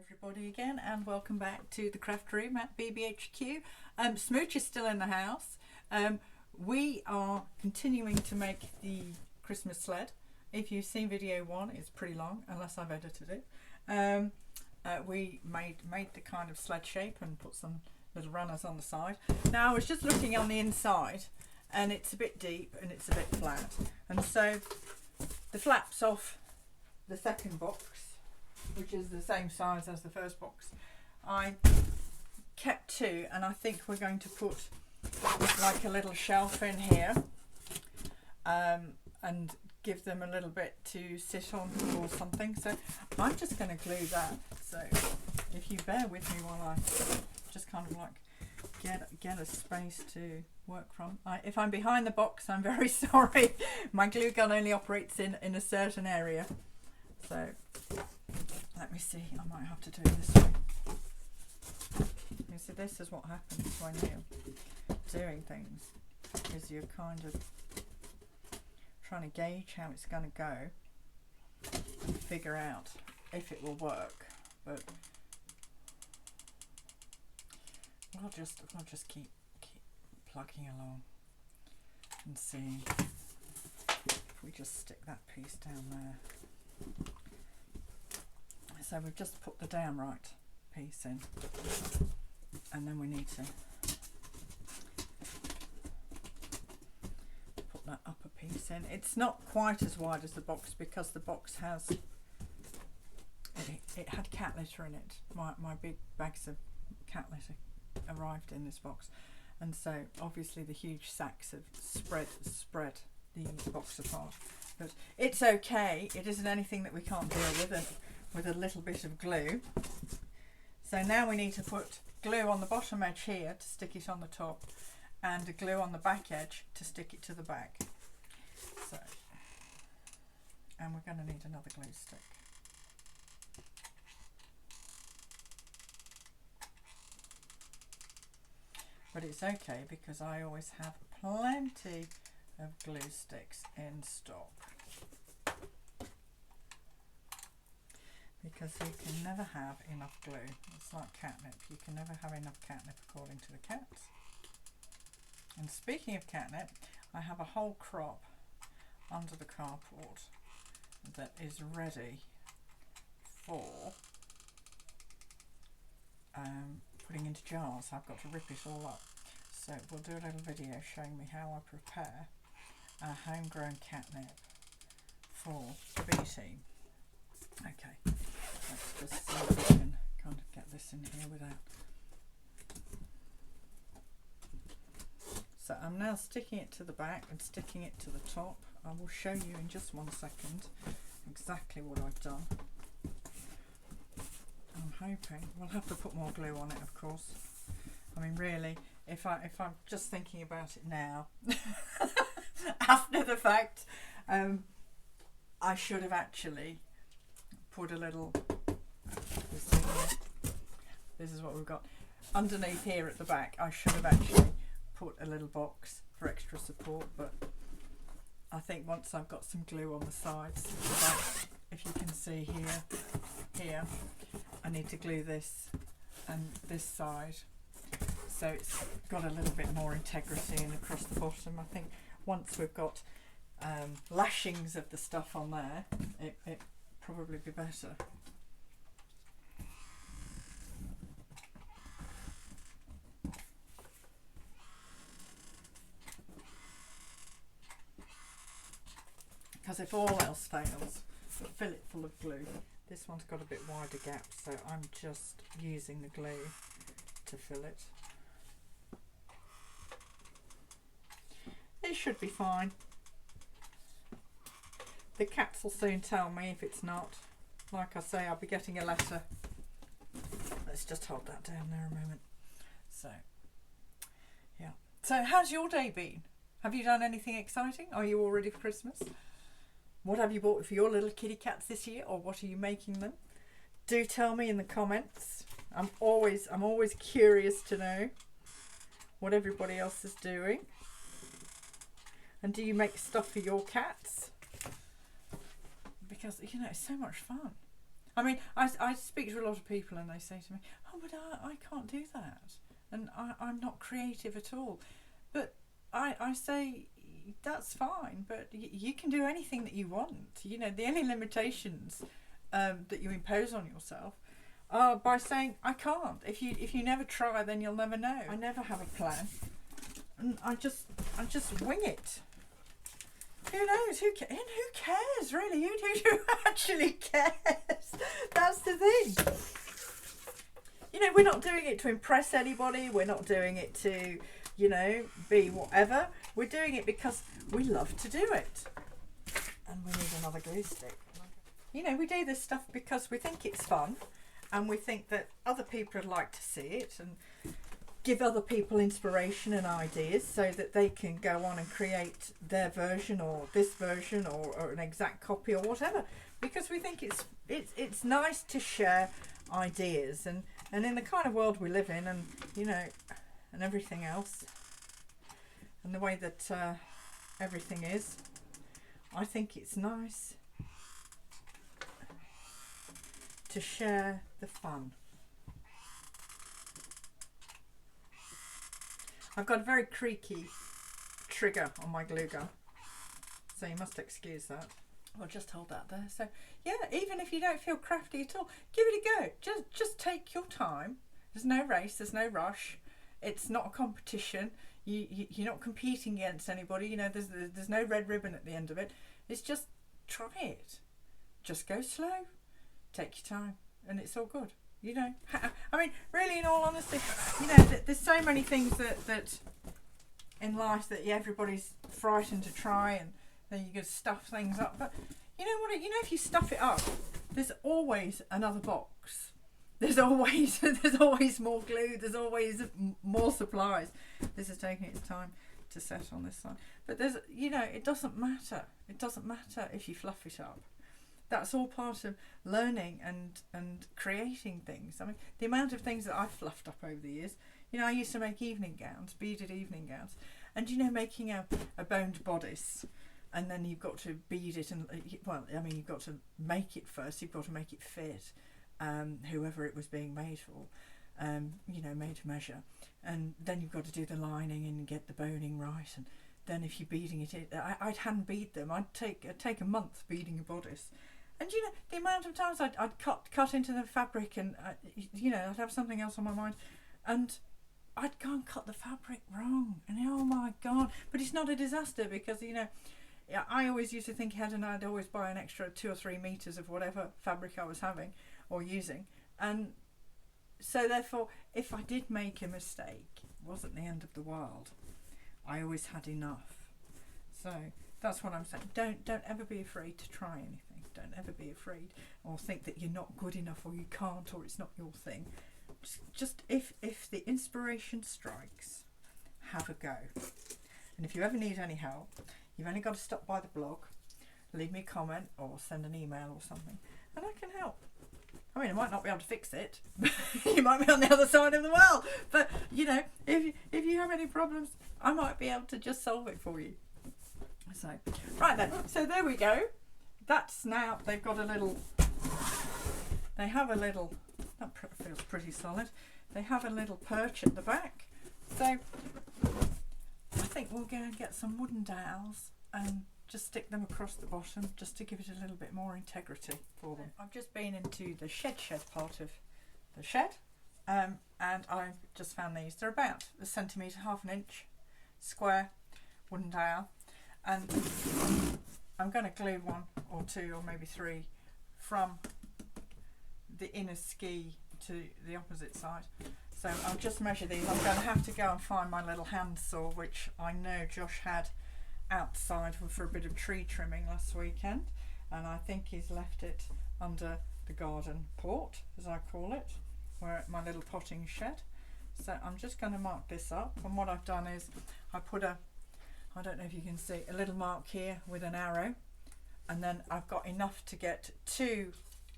Everybody again, and welcome back to the craft room at BBHQ. Smooch is still in the house. We are continuing to make the Christmas sled. If you've seen video 1, it's pretty long unless I've edited it. We made the kind of sled shape and put some little runners on the side. Now I was just looking on the inside and it's a bit deep and it's a bit flat, and so the flaps off the second box, which is the same size as the first box, I kept 2, and I think we're going to put like a little shelf in here and give them a little bit to sit on or something. So I'm just going to glue that, so if you bear with me while I just kind of like get a space to work from. If I'm behind the box, I'm very sorry. My glue gun only operates in a certain area, so let me see, I might have to do it this way. You see, this is what happens when you're doing things, is you're kind of trying to gauge how it's going to go and figure out if it will work. But we'll just keep plugging along and see if we just stick that piece down there. So we've just put the downright piece in, and then we need to put that upper piece in. It's not quite as wide as the box because the box has, it had cat litter in it. My big bags of cat litter arrived in this box, and so obviously the huge sacks have spread the box apart. But it's okay, it isn't anything that we can't deal with a little bit of glue. So now we need to put glue on the bottom edge here to stick it on the top, and a glue on the back edge to stick it to the back. So, and we're going to need another glue stick. But it's okay because I always have plenty of glue sticks in stock. Because you can never have enough glue. It's like catnip. You can never have enough catnip, according to the cats. And speaking of catnip, I have a whole crop under the carport that is ready for putting into jars. I've got to rip it all up. So we'll do a little video showing me how I prepare our homegrown catnip for the bee team. Okay, let's just see if we can kind of get this in here without. So I'm now sticking it to the back and sticking it to the top. I will show you in just 1 second exactly what I've done. I'm hoping we'll have to put more glue on it, of course. I mean, really, if I'm just thinking about it now, after the fact, I should have actually put a little, this is what we've got underneath here at the back. I should have actually put a little box for extra support, but I think once I've got some glue on the sides, if you can see here, I need to glue this and this side, so it's got a little bit more integrity, and across the bottom I think once we've got lashings of the stuff on there, it probably be better. Because if all else fails, fill it full of glue. This one's got a bit wider gap, so I'm just using the glue to fill it. It should be fine. The cats will soon tell me if it's not. Like I say, I'll be getting a letter. Let's just hold that down there a moment. So, yeah. So how's your day been? Have you done anything exciting? Are you all ready for Christmas? What have you bought for your little kitty cats this year, or what are you making them? Do tell me in the comments. I'm always curious to know what everybody else is doing. And do you make stuff for your cats? Because, you know, it's so much fun. I mean, I speak to a lot of people and they say to me, oh, but I can't do that. And I'm not creative at all. But I say, that's fine, but you can do anything that you want. You know, the only limitations that you impose on yourself are by saying, I can't. If you never try, then you'll never know. I never have a plan. And I just wing it. Who knows? Who cares, really? Who actually cares? That's the thing. You know, we're not doing it to impress anybody. We're not doing it to, you know, be whatever. We're doing it because we love to do it. And we need another glue stick. You know, we do this stuff because we think it's fun, and we think that other people would like to see it and give other people inspiration and ideas so that they can go on and create their version or this version or an exact copy or whatever, because we think it's nice to share ideas, and in the kind of world we live in, and you know, and everything else, and the way that everything is, I think it's nice to share the fun. I've got a very creaky trigger on my glue gun, so you must excuse that. I'll just hold that there. So yeah, even if you don't feel crafty at all, give it a go. Just take your time. There's no race, there's no rush. It's not a competition. You're not competing against anybody. You know, there's no red ribbon at the end of it. It's just try it. Just go slow. Take your time, and it's all good. You know, I mean, really, in all honesty, you know, there's so many things that in life that everybody's frightened to try, and then you just stuff things up. But you know what? You know, if you stuff it up, there's always another box. There's always more glue. There's always more supplies. This is taking its time to set on this side. But there's, you know, it doesn't matter. It doesn't matter if you fluff it up. That's all part of learning and creating things. I mean, the amount of things that I've fluffed up over the years. You know, I used to make evening gowns, beaded evening gowns. And, you know, making a boned bodice, and then you've got to bead it. And, well, I mean, you've got to make it first. You've got to make it fit whoever it was being made for, you know, made to measure. And then you've got to do the lining and get the boning right. And then if you're beading it in, I'd hand bead them. I'd take a month beading a bodice. And you know, the amount of times I'd cut into the fabric, and you know, I'd have something else on my mind, and I'd go and cut the fabric wrong, and oh my god! But it's not a disaster, because you know, I always used to think ahead, and I'd always buy an extra 2 or 3 meters of whatever fabric I was having or using, and so therefore, if I did make a mistake, it wasn't the end of the world. I always had enough. So that's what I'm saying. Don't ever be afraid to try anything. Don't ever be afraid or think that you're not good enough, or you can't, or it's not your thing. Just if the inspiration strikes, have a go. And if you ever need any help, you've only got to stop by the blog, leave me a comment or send an email or something, and I can help. I mean, I might not be able to fix it. You might be on the other side of the world, but you know, if you have any problems, I might be able to just solve it for you. So right then, so there we go. That's now, they've got a little, they have a little, that feels pretty solid. They have a little perch at the back. So I think we'll go and get some wooden dowels and just stick them across the bottom, just to give it a little bit more integrity for them. I've just been into the shed part of the shed, and I've just found these. They're about a centimetre, half an inch square wooden dowel, and I'm going to glue 1 or 2 or maybe 3 from the inner ski to the opposite side. So I'll just measure these. I'm going to have to go and find my little hand saw, which I know Josh had outside for a bit of tree trimming last weekend, and I think he's left it under the garden port, as I call it, where my little potting shed. So I'm just going to mark this up, and what I've done is I put I don't know if you can see, a little mark here with an arrow, and then I've got enough to get 2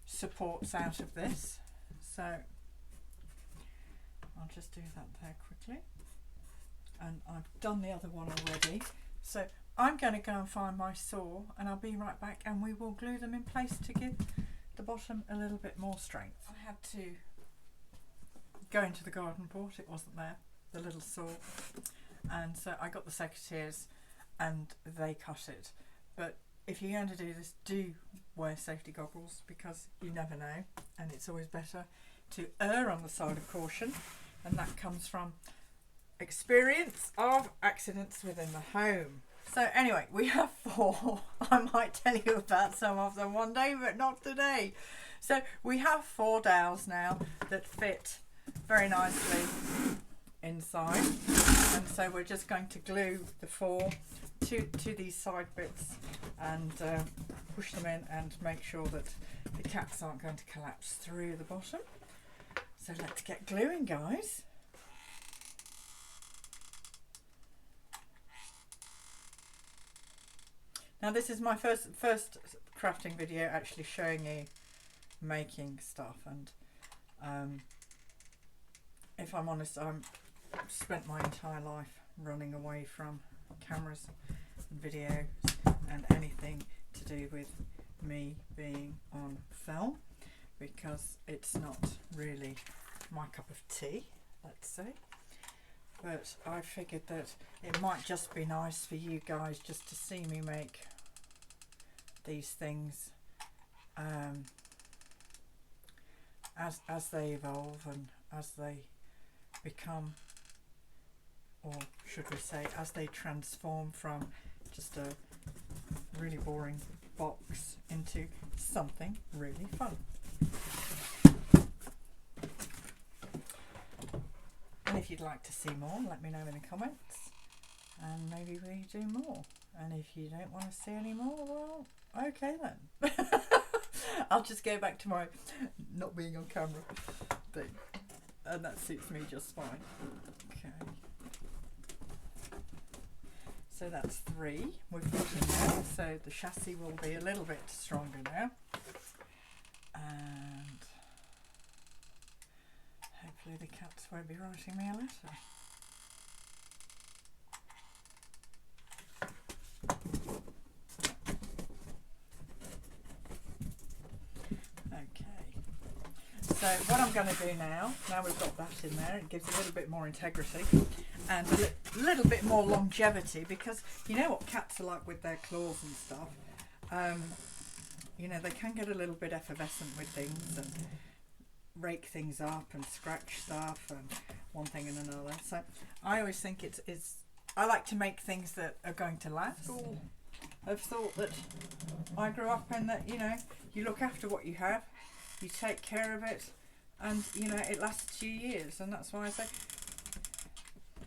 supports out of this. So I'll just do that there quickly, and I've done the other one already. So I'm going to go and find my saw, and I'll be right back, and we will glue them in place to give the bottom a little bit more strength. I had to go into the garden port, it wasn't there, the little saw, and so I got the secateurs and they cut it. But if you're going to do this, do wear safety goggles, because you never know, and it's always better to err on the side of caution, and that comes from experience of accidents within the home. So anyway, we have 4. I might tell you about some of them one day, but not today. So we have 4 dowels now that fit very nicely inside, and so we're just going to glue the 4 to these side bits and push them in and make sure that the cats aren't going to collapse through the bottom. So let's get gluing, guys. Now this is my first crafting video actually showing you making stuff, and if I'm honest, I've spent my entire life running away from cameras and videos and anything to do with me being on film, because it's not really my cup of tea, let's say. But I figured that it might just be nice for you guys just to see me make these things as they evolve and as they become, or should we say as they transform from just a really boring box into something really fun. And if you'd like to see more, let me know in the comments, and maybe we do more. And if you don't want to see any more, well, okay then. I'll just go back to my not being on camera thing, and that suits me just fine. Okay. So that's 3 we've got in there, so the chassis will be a little bit stronger now. And hopefully the cats won't be writing me a letter. So what I'm going to do now we've got that in there, it gives a little bit more integrity and a little bit more longevity, because you know what cats are like with their claws and stuff. You know, they can get a little bit effervescent with things and rake things up and scratch stuff and one thing and another. So I always think I like to make things that are going to last. I've thought that I grew up in that, you know, you look after what you have, you take care of it, and you know it lasts you years. And that's why I say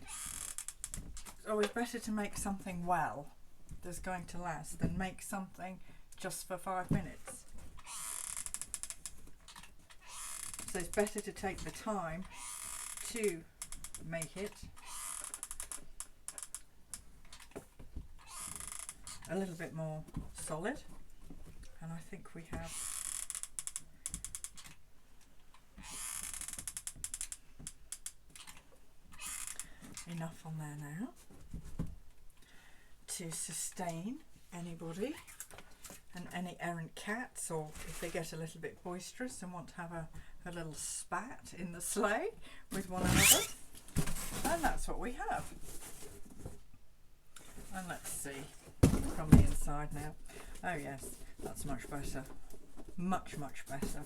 it's always better to make something well that's going to last than make something just for 5 minutes. So it's better to take the time to make it a little bit more solid, and I think we have enough on there now to sustain anybody and any errant cats, or if they get a little bit boisterous and want to have a little spat in the sleigh with one another. And that's what we have. And let's see from the inside now. Oh yes, that's much better, much better.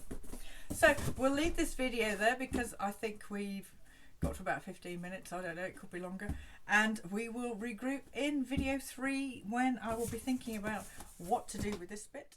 So we'll leave this video there because I think we've got to about 15 minutes, I don't know, it could be longer, and we will regroup in video 3 when I will be thinking about what to do with this bit.